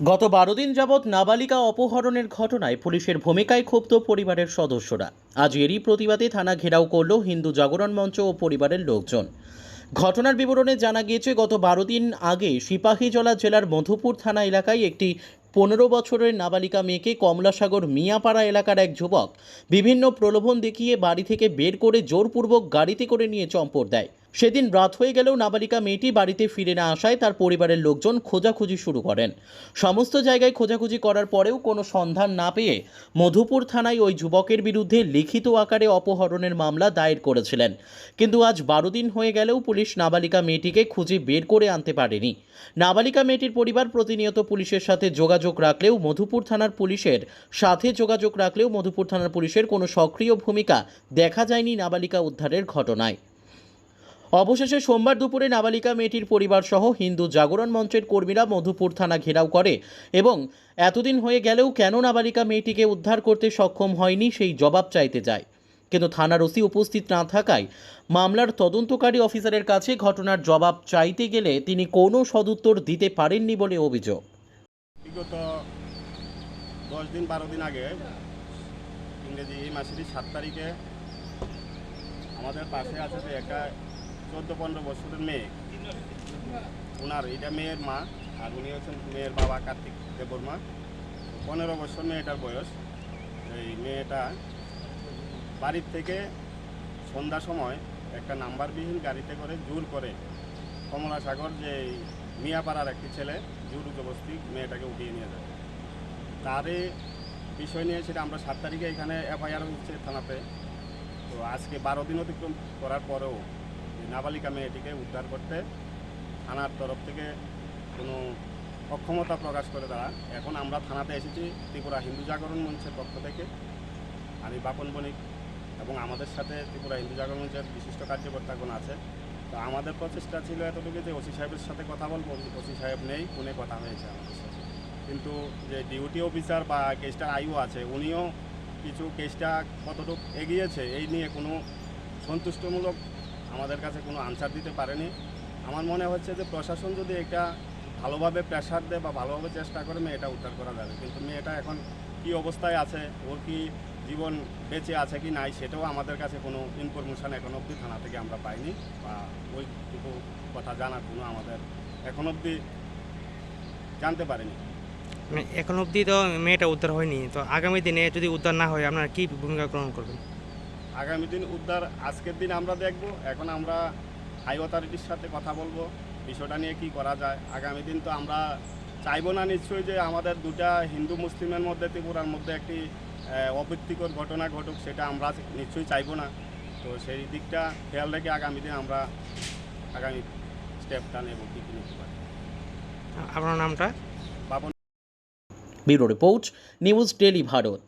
গত ১২ দিন যাবৎ নাবালিকা অপহরণের ঘটনায় পুলিশের ভূমিকায় ক্ষুব্ধ পরিবারের সদস্যরা। আজ এরই প্রতিবাদে থানা ঘেরাও করল হিন্দু জাগরণ মঞ্চ ও পরিবারের লোকজন। ঘটনার বিবরণে জানা গিয়েছে, গত ১২ দিন আগে সিপাহীজলা জেলার মধুপুর থানা এলাকায় একটি ১৫ বছরের নাবালিকা মেয়েকে কমলাসাগর মিয়াপাড়া এলাকার এক যুবক বিভিন্ন প্রলোভন দেখিয়ে বাড়ি থেকে বের করে জোরপূর্বক গাড়িতে করে নিয়ে চম্পট দেয়। সেদিন রাত হয়ে গেলেও নাবালিকা মেয়েটি বাড়িতে ফিরে না আসায় তার পরিবারের লোকজন খোঁজাখুঁজি শুরু করেন। সমস্ত জায়গায় খোঁজাখুঁজি করার পরেও কোনো সন্ধান না পেয়ে মধুপুর থানায় ওই যুবকের বিরুদ্ধে লিখিত আকারে অপহরণের মামলা দায়ের করেছিলেন। কিন্তু আজ ১২ দিন হয়ে গেলেও পুলিশ নাবালিকা মেয়েটিকে খুঁজে বের করে আনতে পারেনি। নাবালিকা মেয়েটির পরিবার প্রতিনিয়ত পুলিশের সাথে যোগাযোগ রাখলেও মধুপুর থানার পুলিশের কোনো সক্রিয় ভূমিকা দেখা যায়নি নাবালিকা উদ্ধারের ঘটনায়। অবশেষে সোমবার দুপুরে নাবালিকা মেয়েটির পরিবার সহ হিন্দু জাগরণ মঞ্চের কর্মীরা মধুপুর থানা ঘেরাও করে এবং এতদিন হয়ে গেলেও কেন নাবালিকা মেয়েটিকে উদ্ধার করতে সক্ষম হয়নি সেই জবাব চাইতে যায়। কিন্তু থানার ওসি উপস্থিত না থাকায় মামলার তদন্তকারী অফিসারের কাছে ঘটনার জবাব চাইতে গেলে তিনি কোনো সদুত্তর দিতে পারেননি বলে অভিযোগ। বিগত 10-12 দিন আগে ইংরেজি এই মাসেরই 7 তারিখে আমাদের পাশে আছে যে একটা 14-15 বছরের মেয়ে, ওনার এটা মেয়ের মা, আর উনি হচ্ছেন মেয়ের বাবা কার্তিক দেববর্মা। 15 বছর মেয়েটার বয়স। এই মেয়েটা বাড়ির থেকে সন্ধ্যা সময় একটা নাম্বারবিহীন গাড়িতে করে জোর করে কমলাসাগর যে মিয়াপাড়ার একটি ছেলে জোর জবরদস্তি মেয়েটাকে উঠিয়ে নিয়ে যায়। তারই বিষয় নিয়ে সেটা আমরা 7 তারিখে এখানে এফআইআর হচ্ছে থানাতে। তো আজকে 12 দিন অতিক্রম করার পরেও নাবালিকা মেয়েটিকে উদ্ধার করতে থানার তরফ থেকে কোনো অক্ষমতা প্রকাশ করে তারা। এখন আমরা থানাতে এসেছি ত্রিপুরা হিন্দু জাগরণ মঞ্চের পক্ষ থেকে। আমি বাপন বণিক এবং আমাদের সাথে ত্রিপুরা হিন্দু জাগরণ মঞ্চের বিশিষ্ট কার্যকর্তাগণ আছে। তো আমাদের প্রচেষ্টা ছিল এতটুকু যে ওসি সাহেবের সাথে কথা বলবো। ওসি সাহেব নেই, ফোনে কথা হয়েছে আমাদের সাথে, কিন্তু যে ডিউটি অফিসার বা কেসটার আইও আছে উনিও কিছু কেসটা কতটুকু এগিয়েছে এই নিয়ে কোনো সন্তুষ্টমূলক আমাদের কাছে কোনো আনসার দিতে পারেনি। আমার মনে হচ্ছে যে প্রশাসন যদি এটা ভালোভাবে প্রেশার দেয় বা ভালোভাবে চেষ্টা করে মেয়েটা উদ্ধার করা যাবে। কিন্তু মেয়েটা এখন কি অবস্থায় আছে, ওর কি জীবন বেঁচে আছে কি নাই, সেটাও আমাদের কাছে কোনো ইনফরমেশান এখন অবধি থানা থেকে আমরা পাইনি, বা ওইটুকু কথা জানার কোনো আমাদের এখন অবধি জানতে পারিনি। এখন অবধি তো মেয়েটা উদ্ধার হয়নি, তো আগামী দিনে যদি উদ্ধার না হয় আপনারা কী ভূমিকা গ্রহণ করবেন? আগামী দিন উদ্ধার আজকের দিন আমরা দেখব। এখন আমরা হাই অথরিটির সাথে কথা বলবো বিষয়টা নিয়ে কি করা যায়। আগামী দিন তো আমরা চাইবো না নিশ্চয়ই যে আমাদের দুটা হিন্দু মুসলিমের মধ্যে ত্রিপুরার মধ্যে একটি অপ্রীতিকর ঘটনা ঘটুক, সেটা আমরা নিশ্চয়ই চাইবো না। তো সেই দিকটা খেয়াল রেখে আগামী দিন আমরা আগামী স্টেপটা নেব, কী কী নিতে পারি। আপনার নামটা? Baban. Bureau report, news daily Bharat.